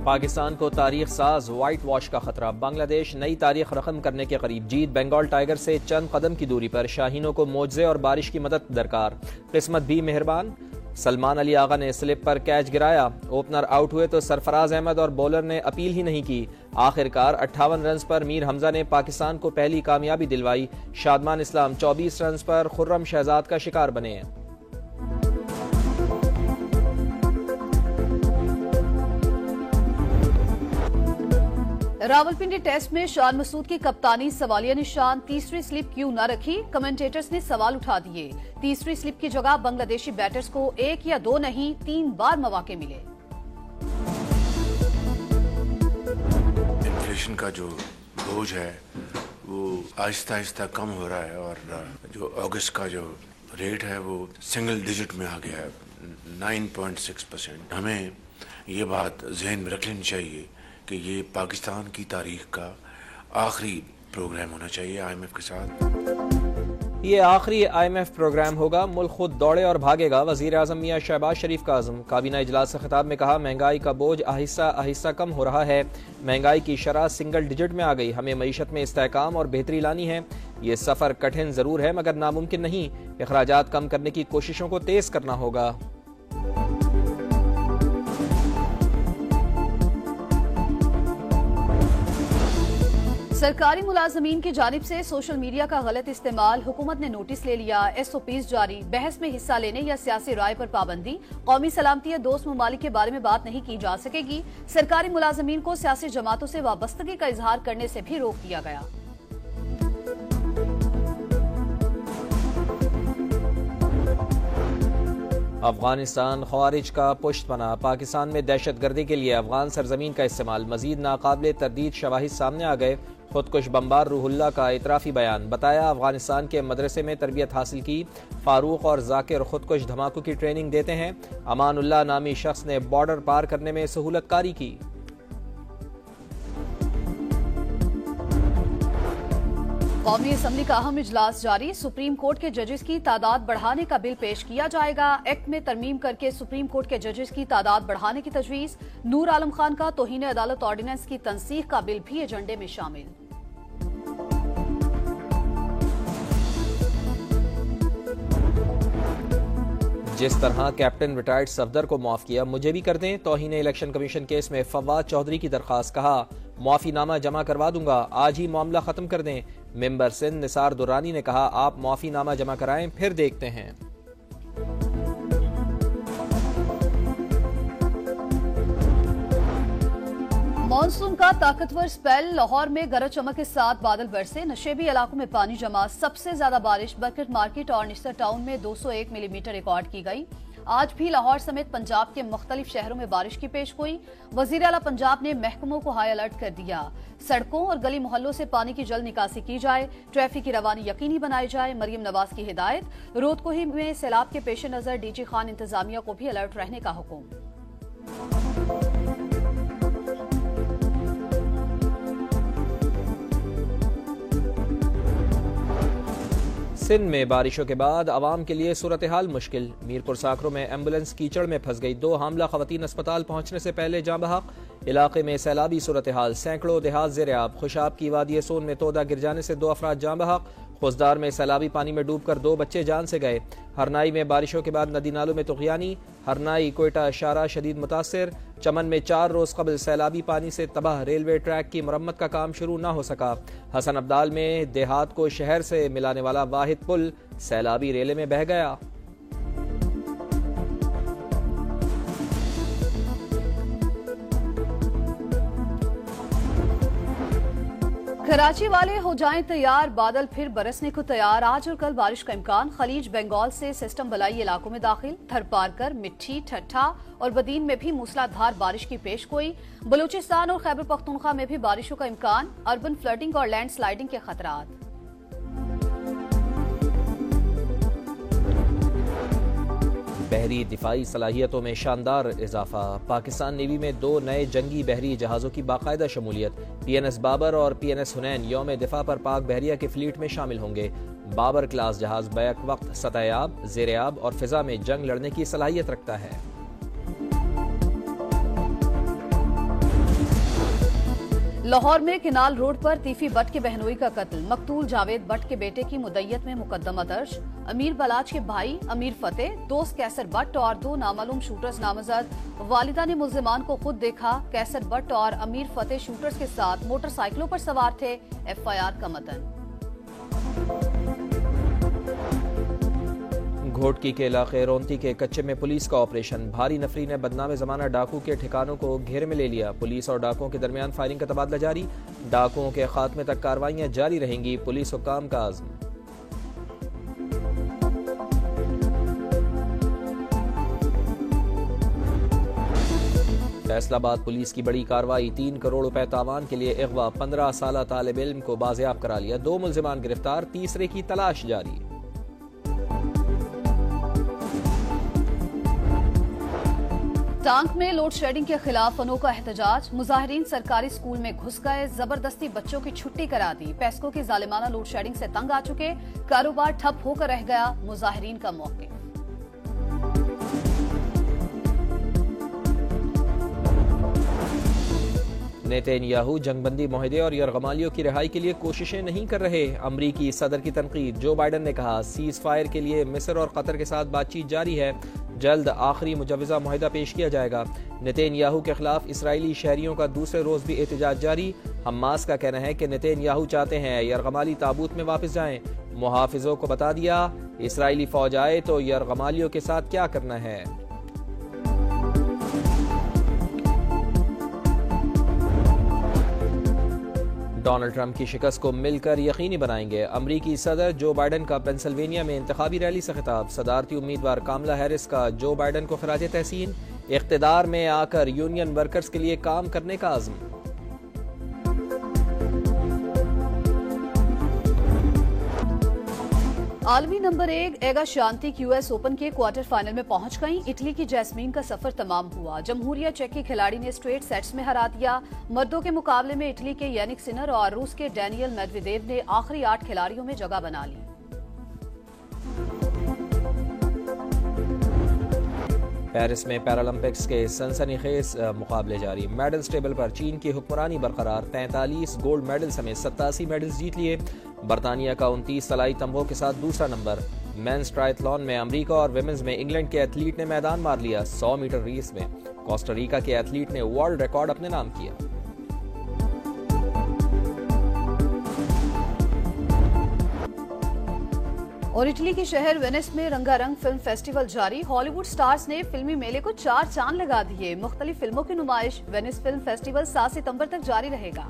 पाकिस्तान को तारीख साज वाइट वॉश का खतरा, बांग्लादेश नई तारीख रकम करने के करीब। जीत बंगाल टाइगर से चंद कदम की दूरी पर, शाहीनों को मोजे और बारिश की मदद दरकार, किस्मत भी मेहरबान। सलमान अली आगा ने स्लिप पर कैच गिराया, ओपनर आउट हुए तो सरफराज अहमद और बॉलर ने अपील ही नहीं की। आखिरकार 58 रन पर मीर हमजा ने पाकिस्तान को पहली कामयाबी दिलवाई। शादमान इस्लाम 24 रन पर खुर्रम शहजाद का शिकार बने। रावलपिंडी टेस्ट में शान मसूद की कप्तानी सवालिया निशान, तीसरी स्लिप क्यों न रखी, कमेंटेटर्स ने सवाल उठा दिए। तीसरी स्लिप की जगह बांग्लादेशी बैटर्स को 1 या 2 नहीं 3 बार मौके मिले। इन्फ्लेशन का जो बोझ है वो आहिस्ता आहिस्ता कम हो रहा है और जो अगस्त का जो रेट है वो सिंगल डिजिट में आ गया है, 9.6%। हमें ये बात जहन में रख लेनी चाहिए कि ये पाकिस्तान की तारीख का आखिरी प्रोग्राम होना चाहिए IMF के साथ। ये आखिरी IMF प्रोग्राम होगा, मुल्क खुद दौड़े और भागेगा। वजीर आजम मियां शहबाज शरीफ का आज़म काबीना इजलास से खिताब में कहा, महंगाई का बोझ आहिस्ता आहिस्ता कम हो रहा है। महंगाई की शरह सिंगल डिजिट में आ गई। हमें मईशत में इस्तेहकाम और बेहतरी लानी है। ये सफ़र कठिन ज़रूर है मगर नामुमकिन नहीं। अखराजात कम करने की कोशिशों को तेज़ करना होगा। सरकारी मुलाजमीन की जानिब से सोशल मीडिया का गलत इस्तेमाल, हुकूमत ने नोटिस ले लिया, SOPs जारी। बहस में हिस्सा लेने या सियासी राय पर पाबंदी, कौमी सलामती या दोस्त ममालिक के बारे में बात नहीं की जा सकेगी। सरकारी मुलाजमीन को सियासी जमातों से वाबस्तगी का इजहार करने से भी रोक दिया गया। अफगानिस्तान ख्वारिज का पुश्तपना, पाकिस्तान में दहशत गर्दी के लिए अफगान सरजमीन का इस्तेमाल। मजीद नाकाबिले तरदीद शवाहिद सामने आ गए। खुदकुश बमबार रूहुल्ला का इतराफी बयान, बताया अफगानिस्तान के मदरसे में तरबियत हासिल की। फारूक और जाकिर खुदकुश धमाकों की ट्रेनिंग देते हैं। अमानुल्लाह नामी शख्स ने बॉर्डर पार करने में सहूलतकारी की। कौमी असम्बली का अहम इजलास जारी, सुप्रीम कोर्ट के जजेस की तादाद बढ़ाने का बिल पेश किया जाएगा। एक्ट में तरमीम करके सुप्रीम कोर्ट के जजेस की तादाद बढ़ाने की तजवीज। नूर आलम खान का तौहीन अदालत ऑर्डिनेंस की तनसीख का बिल भी एजेंडे में शामिल। जिस तरह कैप्टन रिटायर्ड सफदर को माफ किया, मुझे भी कर दें। तौहीन इलेक्शन कमीशन केस में फवाद चौधरी की दरखास्त, कहा माफीनामा जमा करवा दूंगा, आज ही मामला खत्म कर दें। मेंबर सिंध निसार दुर्रानी ने कहा, आप माफीनामा जमा कराएं फिर देखते हैं। मॉनसून का ताकतवर स्पेल, लाहौर में गरज चमक के साथ बादल बरसे, नशेबी इलाकों में पानी जमा। सबसे ज्यादा बारिश बरकत मार्केट और निस्तर टाउन में 201 मिलीमीटर रिकॉर्ड की गई। आज भी लाहौर समेत पंजाब के मुख्तलिफ शहरों में बारिश की पेशगोई। वजीर आला पंजाब ने महकमों को हाई अलर्ट कर दिया। सड़कों और गली मोहल्लों से पानी की जल्द निकासी की जाए, ट्रैफिक की रवानी यकीनी बनाई जाए, मरियम नवाज की हिदायत। रोदकोही में सैलाब के पेश नजर DG खान इंतजामिया को भी अलर्ट रहने का हुक्म। सिंध में बारिशों के बाद आवाम के लिए सूरत हाल मुश्किल। मीरपुर साकरों में एम्बुलेंस कीचड़ में फंस गई। 2 हामला खवातीन अस्पताल पहुंचने से पहले जाँ बहक। इलाके में सैलाबी सूरत हाल, सैकड़ों देहात ज़ेर-ए-आब। खुशाब की वादी सोन में तोदा गिर जाने से 2 अफराद जाँ बहक। खुजदार में सैलाबी पानी में डूबकर 2 बच्चे जान से गए। हरनाई में बारिशों के बाद नदी नालों में तुग़यानी। हरनाई कोयटा शारा शदीद मुतासिर। चमन में 4 रोज कबल सैलाबी पानी से तबाह रेलवे ट्रैक की मरम्मत का काम शुरू न हो सका। हसन अब्दाल में देहात को शहर से मिलाने वाला वाहिद पुल सैलाबी रेले में बह गया। कराची वाले हो जाएं तैयार, बादल फिर बरसने को तैयार। आज और कल बारिश का इम्कान। खलीज बंगाल से सिस्टम बलाई इलाकों में दाखिल। थरपारकर, मिट्टी, ठट्ठा और बदीन में भी मूसलाधार बारिश की पेशगोई। बलूचिस्तान और खैबर पख्तूनख्वा में भी बारिशों का इम्कान। अर्बन फ्लडिंग और लैंड स्लाइडिंग के खतरात। बहरी दिफाई सलाहियतों में शानदार इजाफा। पाकिस्तान नेवी में 2 नए जंगी बहरी जहाज़ों की बाकायदा शमूलियत। PNS बाबर और PNS हुनैन यौम दिफा पर पाक बहरिया के फ्लीट में शामिल होंगे। बाबर क्लास जहाज बैक वक्त सतह-ए-आब, ज़ेर-ए-आब और फिजा में जंग लड़ने की सलाहियत रखता है। लाहौर में किनाल रोड पर तीफी भट्ट के बहनोई का कत्ल, मकतूल जावेद भट्ट के बेटे की मुद्दयत में मुकदमा दर्ज। अमीर बलाज के भाई अमीर फतेह, दोस्त कैसर भट्ट और 2 नामालूम शूटर्स नामजद। वालिदा ने मुल्जिमान को खुद देखा। कैसर भट्ट और अमीर फतेह शूटर्स के साथ मोटरसाइकिलों पर सवार थे। FIR का मतन। घोटकी के इलाके रोंती के कच्चे में पुलिस का ऑपरेशन, भारी नफरी ने बदनाम जमाना डाकू के ठिकानों को घेरे में ले लिया। पुलिस और डाकुओं के दरमियान फायरिंग का तबादला जारी, डाकुओं के खात्मे तक कार्रवाइयां जारी रहेंगी, पुलिस हुक्काम का आज़म। फैसलाबाद पुलिस की बड़ी कार्रवाई, 3 करोड़ रुपए तावान के लिए अगवा, 15 साला तालिब इल्म को बाजियाब करा लिया, 2 मुल्जिमान गिरफ्तार, तीसरे की तलाश जारी। टांग में लोड शेडिंग के खिलाफ अनोखा एहतजाज, मुजाहिरीन सरकारी स्कूल में घुस गए, जबरदस्ती बच्चों की छुट्टी करा दी। पैसकों की जालिमाना लोड शेडिंग से तंग आ चुके, कारोबार ठप होकर रह गया, मुजाहिरीन का मौके। नेतन्याहू जंगबंदी मुआहदे और यरगमालियों की रिहाई के लिए कोशिशें नहीं कर रहे, अमरीकी सदर की तनकीद। जो बाइडन ने कहा सीज फायर के लिए मिस्र और कतर के साथ बातचीत जारी है, जल्द आखिरी मुजवजा मुआहदा पेश किया जाएगा। नेतन्याहू के खिलाफ इसराइली शहरियों का दूसरे रोज भी एहतजाज जारी। हमास का कहना है कि नेतन्याहू चाहते हैं यरगमाली ताबूत में वापस जाएं। मुहाफिजों को बता दिया इसराइली फौज आए तो यरगमालियों के साथ क्या करना है। डोनाल्ड ट्रंप की शिकस्त को मिलकर यकीनी बनाएंगे, अमरीकी सदर जो बाइडन का पेंसिल्वेनिया में इंतखाबी रैली से खिताब। सदारती उम्मीदवार कामला हैरिस का जो बाइडन को खराज तहसीन, इख्तिदार में आकर यूनियन वर्कर्स के लिए काम करने का आज़म। आलमी नंबर 1 एगा शांति US ओपन के क्वार्टर फाइनल में पहुंच गई। इटली की जैस्मीन का सफर तमाम हुआ, जमहूरिया चेक की खिलाड़ी ने स्ट्रेट सेट्स में हरा दिया। मर्दों के मुकाबले में इटली के यानिक सिनर और रूस के डैनियल मेदवेदेव ने आखिरी 8 खिलाड़ियों में जगह बना ली। पेरिस में पैरालंपिक्स के सनसनीखेज मुकाबले जारी, मेडल्स टेबल पर चीन की हुक्मरानी बरकरार, 43 गोल्ड मेडल समेत 87 मेडल्स जीत लिए। बरतानिया का 29 तलाई तमगों के साथ दूसरा नंबर। मेंस ट्रायथलॉन में अमेरिका और विमेंस में इंग्लैंड के एथलीट ने मैदान मार लिया। 100 मीटर रेस में कोस्टारिका के एथलीट ने वर्ल्ड रिकॉर्ड अपने नाम किया। और इटली के शहर वेनिस में रंगारंग फिल्म फेस्टिवल जारी, हॉलीवुड स्टार्स ने फिल्मी मेले को 4 चांद लगा दिए। मुख्तलिफ फिल्मों की नुमाइश वेनिस फिल्म फेस्टिवल 7 सितंबर तक जारी रहेगा।